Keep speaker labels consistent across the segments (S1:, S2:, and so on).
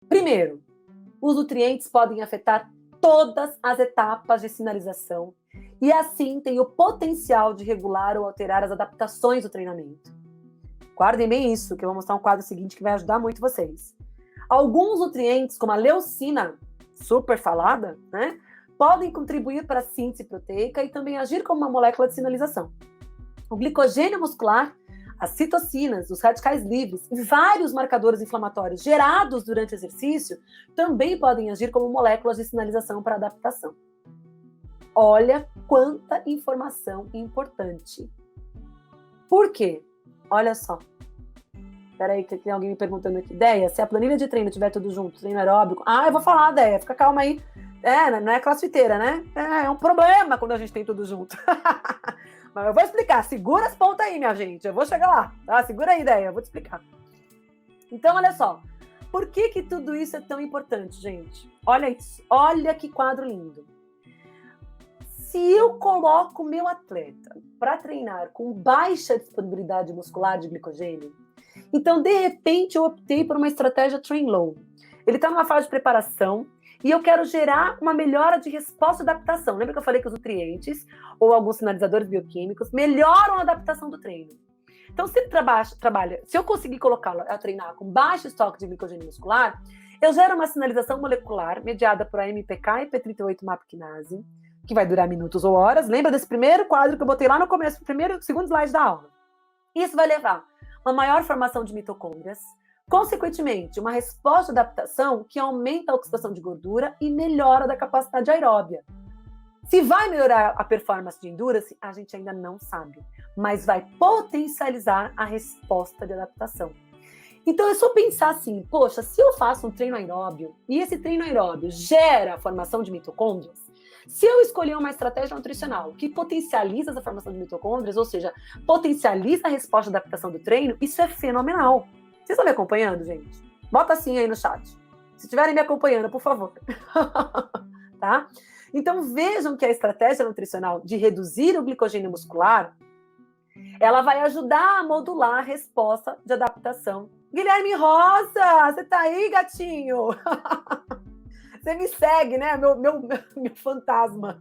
S1: Primeiro, os nutrientes podem afetar todas as etapas de sinalização e assim têm o potencial de regular ou alterar as adaptações do treinamento. Guardem bem isso, que eu vou mostrar um quadro seguinte que vai ajudar muito vocês. Alguns nutrientes, como a leucina, super falada, né, podem contribuir para a síntese proteica e também agir como uma molécula de sinalização. O glicogênio muscular, as citocinas, os radicais livres e vários marcadores inflamatórios gerados durante o exercício também podem agir como moléculas de sinalização para adaptação. Olha quanta informação importante. Por quê? Olha só. Peraí, que tem alguém me perguntando aqui. Deia, se a planilha de treino tiver tudo junto, treino aeróbico... eu vou falar, Deia, fica calma aí. Não é crossfiteira, né? É um problema quando a gente tem tudo junto. Mas eu vou explicar. Segura as pontas aí, minha gente. Eu vou chegar lá. Tá? Segura aí, Deia, eu vou te explicar. Então, olha só. Por que tudo isso é tão importante, gente? Olha isso. Olha que quadro lindo. Se eu coloco o meu atleta para treinar com baixa disponibilidade muscular de glicogênio, então, de repente, eu optei por uma estratégia train low. Ele está numa fase de preparação e eu quero gerar uma melhora de resposta e adaptação. Lembra que eu falei que os nutrientes ou alguns sinalizadores bioquímicos melhoram a adaptação do treino? Então, se ele trabalha, se eu conseguir colocá-lo a treinar com baixo estoque de glicogênio muscular, eu gero uma sinalização molecular mediada por AMPK e P38 MAP quinase, que vai durar minutos ou horas. Lembra desse primeiro quadro que eu botei lá no começo, segundo slide da aula? Isso vai levar uma maior formação de mitocôndrias, consequentemente, uma resposta de adaptação que aumenta a oxidação de gordura e melhora da capacidade aeróbia. Se vai melhorar a performance de endurance, a gente ainda não sabe, mas vai potencializar a resposta de adaptação. Então, é só pensar assim, poxa, se eu faço um treino aeróbio e esse treino aeróbio gera a formação de mitocôndrias, se eu escolher uma estratégia nutricional que potencializa essa formação de mitocôndrias, ou seja, potencializa a resposta de adaptação do treino, isso é fenomenal. Vocês estão me acompanhando, gente? Bota assim aí no chat. Se estiverem me acompanhando, por favor. Tá? Então, vejam que a estratégia nutricional de reduzir o glicogênio muscular, ela vai ajudar a modular a resposta de adaptação. Guilherme Rosa, você tá aí, gatinho? Você me segue, né? Meu fantasma.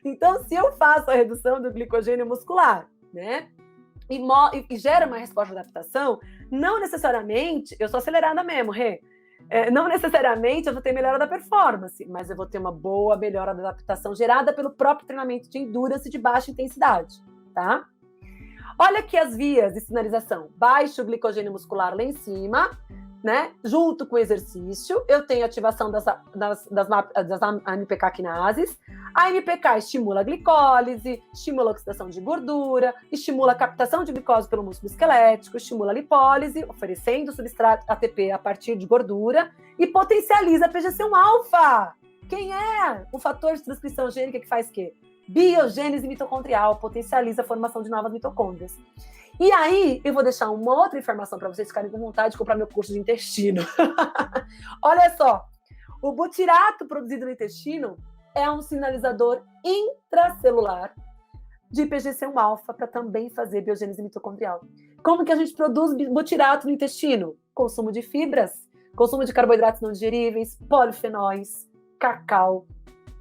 S1: Então, se eu faço a redução do glicogênio muscular, né? E gera uma resposta de adaptação, não necessariamente, eu sou acelerada mesmo, Rê. Não necessariamente eu vou ter melhora da performance, mas eu vou ter uma boa melhora da adaptação gerada pelo próprio treinamento de endurance de baixa intensidade, tá? Olha aqui as vias de sinalização. Baixo glicogênio muscular lá em cima, né? Junto com o exercício, eu tenho ativação das AMPK quinases. A AMPK estimula a glicólise, estimula a oxidação de gordura, estimula a captação de glicose pelo músculo esquelético, estimula a lipólise, oferecendo substrato ATP a partir de gordura e potencializa a PGC1-alfa. Quem é o fator de transcrição gênica que faz o quê? Biogênese mitocondrial, potencializa a formação de novas mitocôndrias. E aí, eu vou deixar uma outra informação para vocês ficarem com vontade de comprar meu curso de intestino. Olha só, o butirato produzido no intestino é um sinalizador intracelular de PGC1-alfa para também fazer biogênese mitocondrial. Como que a gente produz butirato no intestino? Consumo de fibras, consumo de carboidratos não digeríveis, polifenóis, cacau,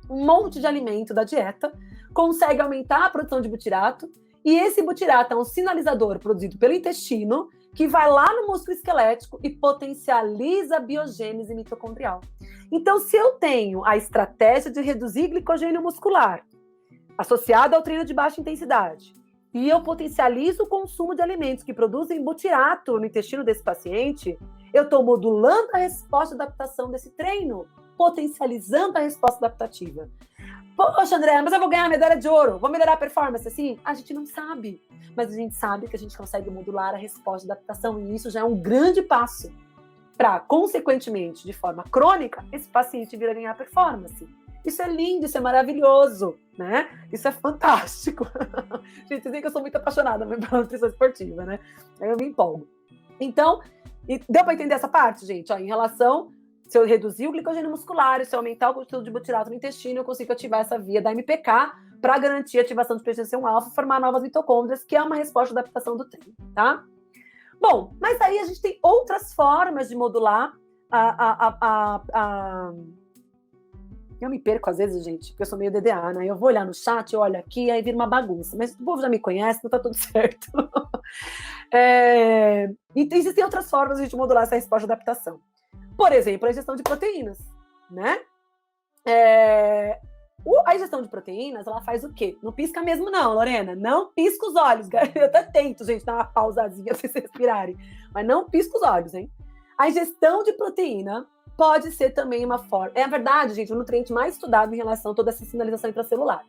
S1: um monte de alimento da dieta, consegue aumentar a produção de butirato, e esse butirato é um sinalizador produzido pelo intestino que vai lá no músculo esquelético e potencializa a biogênese mitocondrial. Então, se eu tenho a estratégia de reduzir glicogênio muscular associada ao treino de baixa intensidade e eu potencializo o consumo de alimentos que produzem butirato no intestino desse paciente, eu estou modulando a resposta de adaptação desse treino, potencializando a resposta adaptativa. Poxa, André, mas eu vou ganhar a medalha de ouro, vou melhorar a performance, assim? A gente não sabe, mas a gente sabe que a gente consegue modular a resposta de adaptação e isso já é um grande passo para, consequentemente, de forma crônica, esse paciente vir a ganhar performance. Isso é lindo, isso é maravilhoso, né? Isso é fantástico. Gente, vocês veem que eu sou muito apaixonada pela nutrição esportiva, né? Aí eu me empolgo. Então, deu para entender essa parte, gente? Ó, em relação... Se eu reduzir o glicogênio muscular, se eu aumentar o conteúdo de butirato no intestino, eu consigo ativar essa via da MPK para garantir a ativação de PGC1-alfa e formar novas mitocôndrias, que é uma resposta de adaptação do treino, tá? Bom, mas aí a gente tem outras formas de modular Eu me perco às vezes, gente, porque eu sou meio DDA, né? Eu vou olhar no chat, eu olho aqui, aí vira uma bagunça. Mas o povo já me conhece, então tá tudo certo. E existem outras formas de a gente modular essa resposta de adaptação. Por exemplo, a ingestão de proteínas, né? A ingestão de proteínas, ela faz o quê? Não pisca mesmo não, Lorena. Não pisca os olhos. Eu até tento, gente, dar uma pausazinha pra vocês respirarem. Mas não pisca os olhos, hein? A ingestão de proteína pode ser também uma forma... É a verdade, gente, o nutriente mais estudado em relação a toda essa sinalização intracelular.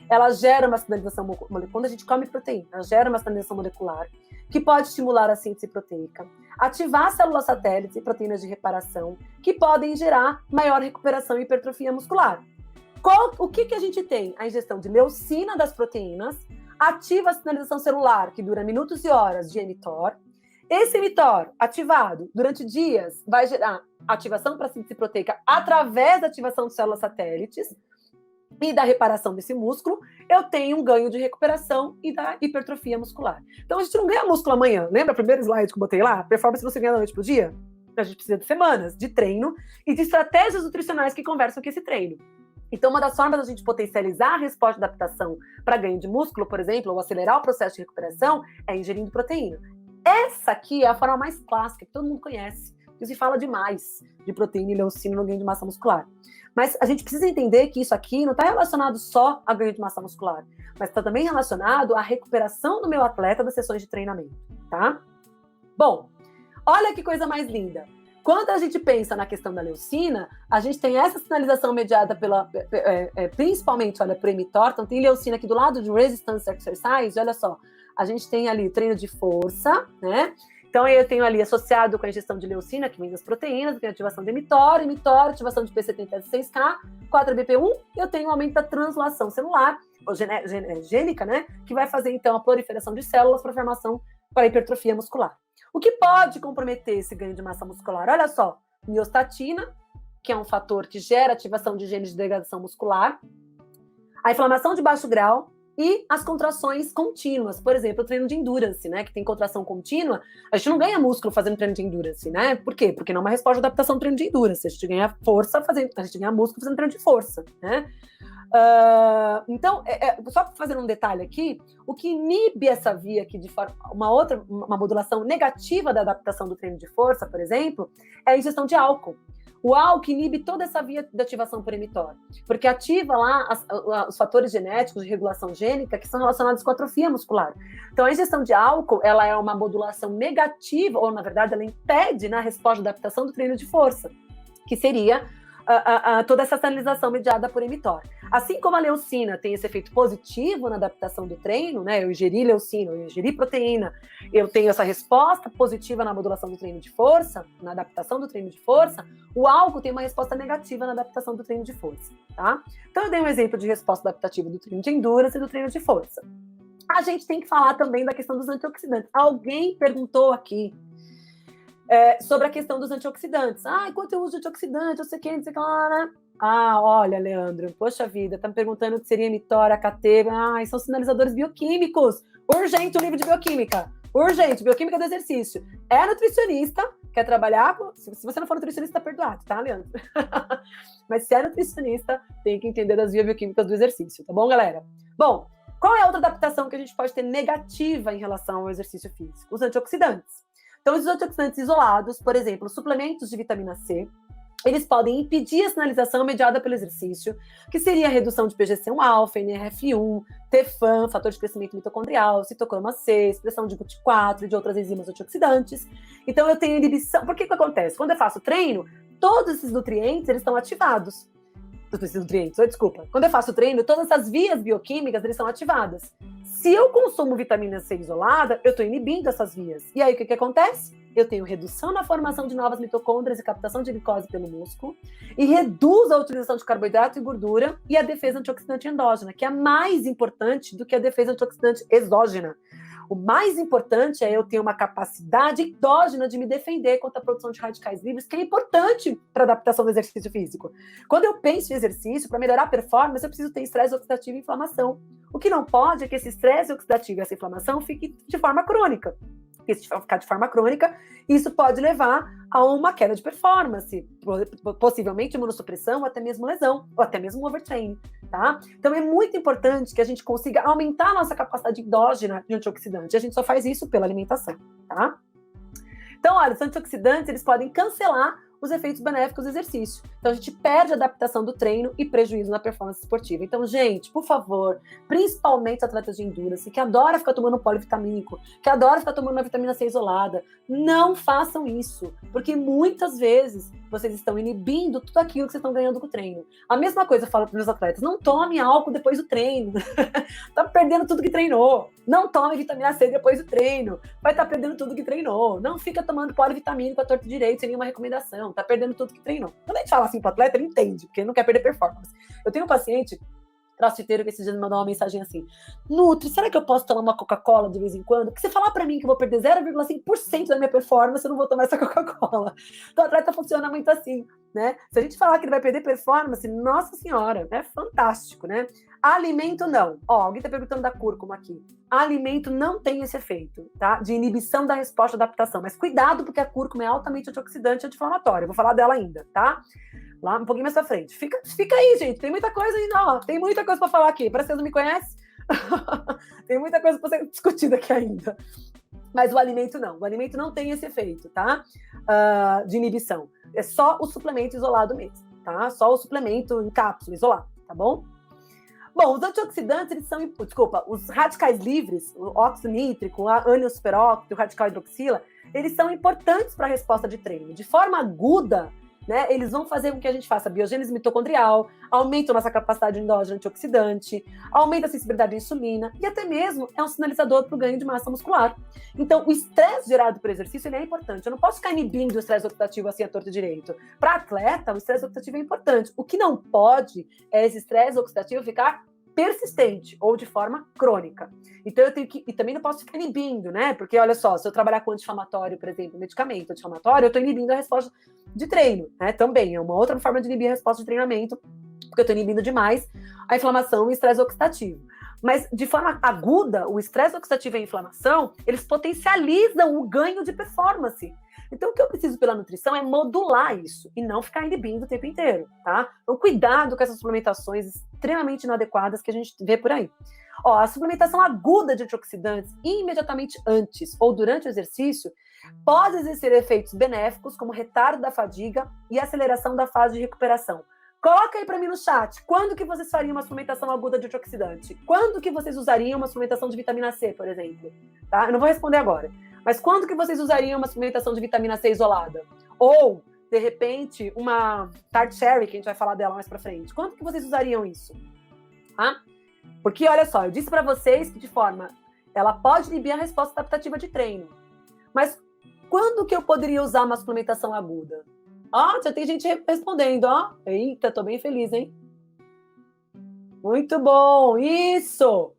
S1: Ela gera uma sinalização molecular. Quando a gente come proteína, ela gera uma sinalização molecular que pode estimular a síntese proteica, ativar células satélites e proteínas de reparação, que podem gerar maior recuperação e hipertrofia muscular. O que a gente tem? A ingestão de leucina das proteínas ativa a sinalização celular, que dura minutos e horas de mTOR. Esse mTOR ativado durante dias vai gerar ativação para a síntese proteica através da ativação de células satélites e da reparação desse músculo. Eu tenho um ganho de recuperação e da hipertrofia muscular. Então a gente não ganha músculo amanhã. Lembra o primeiro slide que eu botei lá? Performance você ganha da noite pro dia? A gente precisa de semanas de treino e de estratégias nutricionais que conversam com esse treino. Então, uma das formas da gente potencializar a resposta de adaptação para ganho de músculo, por exemplo, ou acelerar o processo de recuperação, é ingerindo proteína. Essa aqui é a forma mais clássica, que todo mundo conhece, que se fala demais de proteína e leucina no ganho de massa muscular. Mas a gente precisa entender que isso aqui não está relacionado só a ganho de massa muscular, mas está também relacionado à recuperação do meu atleta das sessões de treinamento, tá? Bom, olha que coisa mais linda. Quando a gente pensa na questão da leucina, a gente tem essa sinalização mediada principalmente, olha, por mTOR. Então tem leucina aqui do lado de Resistance Exercise, olha só. A gente tem ali treino de força, né? Então eu tenho ali associado com a ingestão de leucina, que vem das proteínas, tem ativação de mTOR, ativação de P76K, 4BP1, e eu tenho aumento da translação celular, ou gênica, né? Que vai fazer então a proliferação de células para formação para hipertrofia muscular. O que pode comprometer esse ganho de massa muscular? Olha só, miostatina, que é um fator que gera ativação de genes de degradação muscular, a inflamação de baixo grau e as contrações contínuas. Por exemplo, o treino de endurance, né, que tem contração contínua, a gente não ganha músculo fazendo treino de endurance, né? Por quê? Porque não é uma resposta de adaptação ao treino de endurance. A gente ganha força fazendo, a gente ganha músculo fazendo treino de força, né? Então, só fazendo um detalhe aqui, o que inibe essa via aqui de forma, uma modulação negativa da adaptação do treino de força, por exemplo, é a ingestão de álcool. O álcool inibe toda essa via de ativação por mTOR, porque ativa lá os fatores genéticos de regulação gênica que são relacionados com a atrofia muscular. Então, a ingestão de álcool, ela é uma modulação negativa, ou na verdade ela impede na resposta de adaptação do treino de força, que seria toda essa sinalização mediada por mTOR. Assim como a leucina tem esse efeito positivo na adaptação do treino, né? Eu ingeri leucina, eu ingeri proteína, eu tenho essa resposta positiva na modulação do treino de força, na adaptação do treino de força, o álcool tem uma resposta negativa na adaptação do treino de força, tá? Então eu dei um exemplo de resposta adaptativa do treino de endurance e do treino de força. A gente tem que falar também da questão dos antioxidantes. Alguém perguntou aqui sobre a questão dos antioxidantes. Enquanto eu uso antioxidante, eu sei que, não sei o que lá, né? Olha, Leandro, poxa vida, tá me perguntando o que seria mTOR, AKT, são sinalizadores bioquímicos. Urgente o livro de bioquímica. Urgente, bioquímica do exercício. É nutricionista, quer trabalhar com... Se você não for nutricionista, tá perdoado, tá, Leandro? Mas se é nutricionista, tem que entender das vias bioquímicas do exercício, tá bom, galera? Bom, qual é a outra adaptação que a gente pode ter negativa em relação ao exercício físico? Os antioxidantes. Então, os antioxidantes isolados, por exemplo, suplementos de vitamina C, eles podem impedir a sinalização mediada pelo exercício, que seria a redução de PGC1-alfa, NRF1, TFAM, fator de crescimento mitocondrial, citocroma C, expressão de GUT4 e de outras enzimas antioxidantes. Então, eu tenho inibição. Por que acontece? Quando eu faço treino, todos esses nutrientes eles estão ativados. Quando eu faço treino, todas essas vias bioquímicas eles são ativadas. Se eu consumo vitamina C isolada, eu estou inibindo essas vias. E aí, o que acontece? Eu tenho redução na formação de novas mitocôndrias e captação de glicose pelo músculo, e reduz a utilização de carboidrato e gordura e a defesa antioxidante endógena, que é mais importante do que a defesa antioxidante exógena. O mais importante é eu ter uma capacidade endógena de me defender contra a produção de radicais livres, que é importante para a adaptação do exercício físico. Quando eu penso em exercício, para melhorar a performance, eu preciso ter estresse oxidativo e inflamação. O que não pode é que esse estresse oxidativo e essa inflamação fique de forma crônica. Porque se ficar de forma crônica, isso pode levar a uma queda de performance, possivelmente imunossupressão, ou até mesmo lesão, ou até mesmo overtraining, tá? Então é muito importante que a gente consiga aumentar a nossa capacidade endógena de antioxidante. A gente só faz isso pela alimentação, tá? Então, olha, os antioxidantes, eles podem cancelar os efeitos benéficos do exercício. Então, a gente perde a adaptação do treino e prejuízo na performance esportiva. Então, gente, por favor, principalmente atletas de endurance, que adoram ficar tomando polivitamínico, que adoram ficar tomando uma vitamina C isolada, não façam isso, porque muitas vezes vocês estão inibindo tudo aquilo que vocês estão ganhando com o treino. A mesma coisa eu falo para os meus atletas, não tome álcool depois do treino, tá perdendo tudo que treinou. Não tome vitamina C depois do treino, vai estar perdendo tudo que treinou. Não fica tomando polivitamínico à torto e direito, sem nenhuma recomendação, tá perdendo tudo que treinou. Quando a gente fala assim pro atleta, ele entende, porque ele não quer perder performance. Eu tenho um paciente crossfiteiro que esses dias me mandou uma mensagem assim: Nutri, será que eu posso tomar uma Coca-Cola de vez em quando? Porque você falar pra mim que eu vou perder 0,5% da minha performance, eu não vou tomar essa Coca-Cola. Então o atleta funciona muito assim, né? Se a gente falar que ele vai perder performance, nossa senhora, é fantástico, né? Alimento não. Ó, alguém tá perguntando da cúrcuma aqui. Alimento não tem esse efeito, tá? De inibição da resposta à adaptação. Mas cuidado, porque a cúrcuma é altamente antioxidante e anti-inflamatória. Eu vou falar dela ainda, tá? Lá um pouquinho mais pra frente. Fica aí, gente. Tem muita coisa ainda, ó. Tem muita coisa pra falar aqui. Parece que vocês não me conhecem. Tem muita coisa pra ser discutida aqui ainda. Mas o alimento não. O alimento não tem esse efeito, tá? De inibição. É só o suplemento isolado mesmo, tá? Só o suplemento em cápsula, isolado, tá bom? Bom, os antioxidantes, eles são... Desculpa, os radicais livres, o óxido nítrico, a ânion superóxido, o radical hidroxila, eles são importantes para a resposta de treino. De forma aguda, né, eles vão fazer com que a gente faça biogênese mitocondrial, aumenta a nossa capacidade endógena antioxidante, aumenta a sensibilidade à insulina e até mesmo é um sinalizador para o ganho de massa muscular. Então, o estresse gerado por exercício ele é importante. Eu não posso ficar inibindo o estresse oxidativo assim a torto e direito. Para atleta, o estresse oxidativo é importante. O que não pode é esse estresse oxidativo ficar persistente ou de forma crônica. Então, eu tenho que... E também não posso ficar inibindo, né? Porque, olha só, se eu trabalhar com anti-inflamatório, por exemplo, medicamento anti-inflamatório, eu estou inibindo a resposta de treino, né? Também é uma outra forma de inibir a resposta de treinamento, porque eu estou inibindo demais a inflamação e o estresse oxidativo. Mas, de forma aguda, o estresse oxidativo e a inflamação, eles potencializam o ganho de performance. Então, o que eu preciso pela nutrição é modular isso e não ficar inibindo o tempo inteiro, tá? Então, cuidado com essas suplementações extremamente inadequadas que a gente vê por aí. Ó, a suplementação aguda de antioxidantes imediatamente antes ou durante o exercício pode exercer efeitos benéficos, como retardo da fadiga e aceleração da fase de recuperação. Coloca aí para mim no chat, quando que vocês fariam uma suplementação aguda de antioxidante? Quando que vocês usariam uma suplementação de vitamina C, por exemplo? Tá? Eu não vou responder agora. Mas quando que vocês usariam uma suplementação de vitamina C isolada? Ou, de repente, uma Tart Cherry, que a gente vai falar dela mais pra frente. Quando que vocês usariam isso? Tá? Porque, olha só, eu disse pra vocês que, de forma... Ela pode inibir a resposta adaptativa de treino. Mas quando que eu poderia usar uma suplementação aguda? Ó, já tem gente respondendo, ó. Eita, tô bem feliz, hein? Muito bom, isso!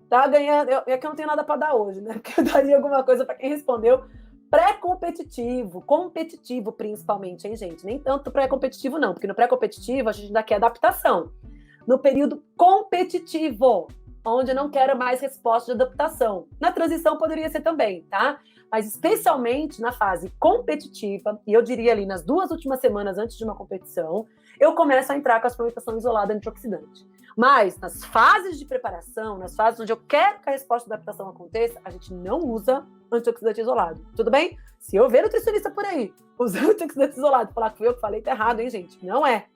S1: Tá ganhando, é que eu não tenho nada para dar hoje, né? Porque eu daria alguma coisa para quem respondeu. Pré-competitivo, competitivo principalmente, hein, gente? Nem tanto pré-competitivo não, porque no pré-competitivo a gente ainda quer adaptação. No período competitivo, onde eu não quero mais resposta de adaptação. Na transição poderia ser também, tá? Mas especialmente na fase competitiva, e eu diria ali nas 2 últimas semanas antes de uma competição, eu começo a entrar com a suplementação isolada antioxidante. Mas nas fases de preparação, nas fases onde eu quero que a resposta de adaptação aconteça, a gente não usa antioxidante isolado. Tudo bem? Se eu ver nutricionista por aí usando antioxidante isolado, falar que foi eu que falei, tá errado, hein, gente? Não é.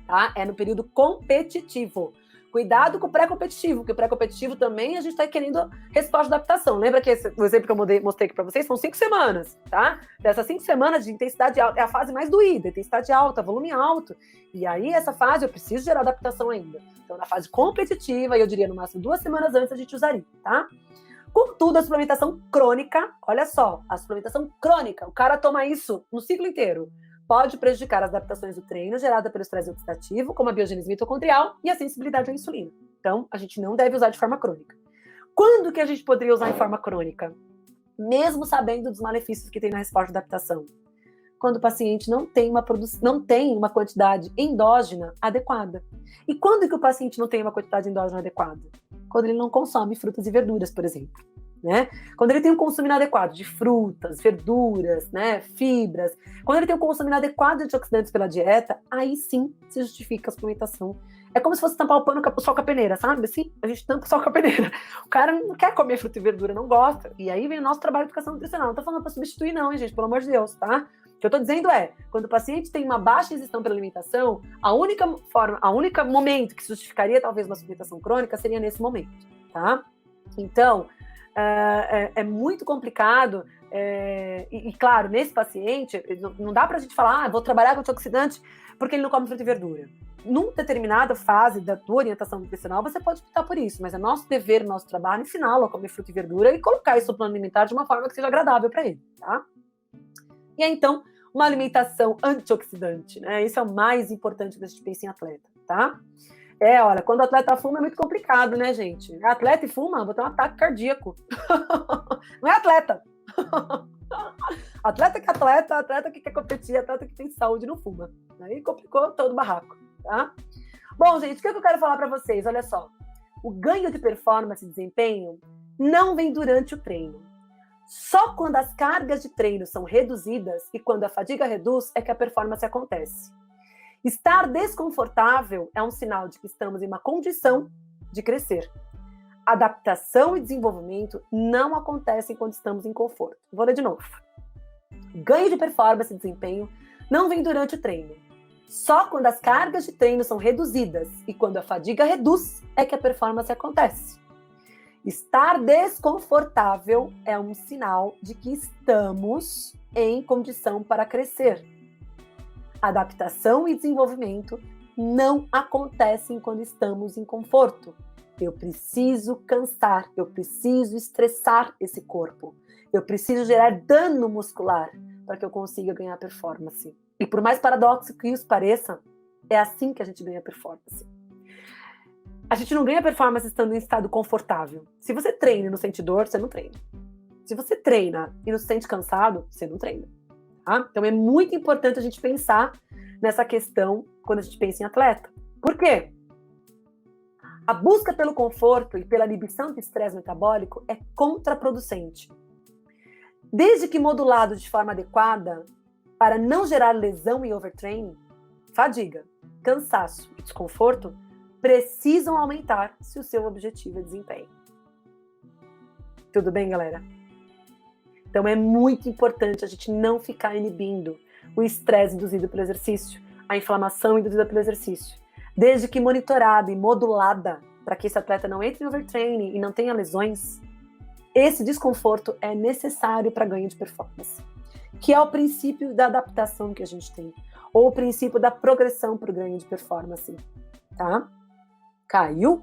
S1: Tá? É no período competitivo. Cuidado com o pré-competitivo, porque o pré-competitivo também a gente está querendo resposta de adaptação. Lembra que o exemplo que eu mostrei aqui para vocês são 5 semanas, tá? Dessas 5 semanas de intensidade alta, é a fase mais doída, intensidade alta, volume alto. E aí, essa fase, eu preciso gerar adaptação ainda. Então, na fase competitiva, eu diria no máximo 2 semanas antes a gente usaria, tá? Contudo, a suplementação crônica, olha só, a suplementação crônica, o cara toma isso no ciclo inteiro. Pode prejudicar as adaptações do treino gerada pelo estresse oxidativo, como a biogênese mitocondrial e a sensibilidade à insulina. Então, a gente não deve usar de forma crônica. Quando que a gente poderia usar em forma crônica? Mesmo sabendo dos malefícios que tem na resposta de adaptação. Quando o paciente não tem uma quantidade endógena adequada. E quando que o paciente não tem uma quantidade endógena adequada? Quando ele não consome frutas e verduras, por exemplo. né? Quando ele tem um consumo inadequado de frutas, verduras, né, fibras, quando ele tem um consumo inadequado de antioxidantes pela dieta, aí sim se justifica a suplementação. É como se fosse tampar o pano o sol com a peneira, sabe? Assim, a gente tampa o sol com a peneira. O cara não quer comer fruta e verdura, não gosta. E aí vem o nosso trabalho de educação nutricional. Não tô falando para substituir não, hein, gente, pelo amor de Deus, tá? O que eu tô dizendo é, quando o paciente tem uma baixa resistência pela alimentação, a única momento que justificaria talvez uma suplementação crônica seria nesse momento, tá? Então, é muito complicado, e claro, nesse paciente, não dá pra gente falar, vou trabalhar com antioxidante porque ele não come fruta e verdura. Numa determinada fase da tua orientação nutricional, você pode optar por isso, mas é nosso dever, nosso trabalho, ensiná-lo a comer fruta e verdura e colocar isso no plano alimentar de uma forma que seja agradável para ele, tá? E aí, então, uma alimentação antioxidante, né? Isso é o mais importante quando a gente pensa em atleta, tá? Olha, quando o atleta fuma é muito complicado, né, gente? É atleta e fuma, vou ter um ataque cardíaco. Não é atleta. Atleta que é atleta, atleta que quer competir, atleta que tem saúde não fuma. Aí complicou todo o barraco, tá? Bom, gente, o que eu quero falar para vocês? Olha só, o ganho de performance e desempenho não vem durante o treino. Só quando as cargas de treino são reduzidas e quando a fadiga reduz é que a performance acontece. Estar desconfortável é um sinal de que estamos em uma condição de crescer. Adaptação e desenvolvimento não acontecem quando estamos em conforto. Vou ler de novo. Ganho de performance e desempenho não vem durante o treino. Só quando as cargas de treino são reduzidas e quando a fadiga reduz é que a performance acontece. Estar desconfortável é um sinal de que estamos em condição para crescer. Adaptação e desenvolvimento não acontecem quando estamos em conforto. Eu preciso cansar, eu preciso estressar esse corpo. Eu preciso gerar dano muscular para que eu consiga ganhar performance. E por mais paradoxo que isso pareça, é assim que a gente ganha performance. A gente não ganha performance estando em estado confortável. Se você treina e não sente dor, você não treina. Se você treina e não se sente cansado, você não treina. Tá? Então é muito importante a gente pensar nessa questão quando a gente pensa em atleta. Por quê? A busca pelo conforto e pela inibição do estresse metabólico é contraproducente. Desde que modulado de forma adequada, para não gerar lesão e overtraining, fadiga, cansaço e desconforto precisam aumentar se o seu objetivo é desempenho. Tudo bem, galera? Então é muito importante a gente não ficar inibindo o estresse induzido pelo exercício, a inflamação induzida pelo exercício. Desde que monitorada e modulada para que esse atleta não entre em overtraining e não tenha lesões, esse desconforto é necessário para ganho de performance, que é o princípio da adaptação que a gente tem, ou o princípio da progressão para o ganho de performance, tá? Caiu?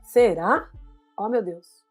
S1: Será? Oh, meu Deus.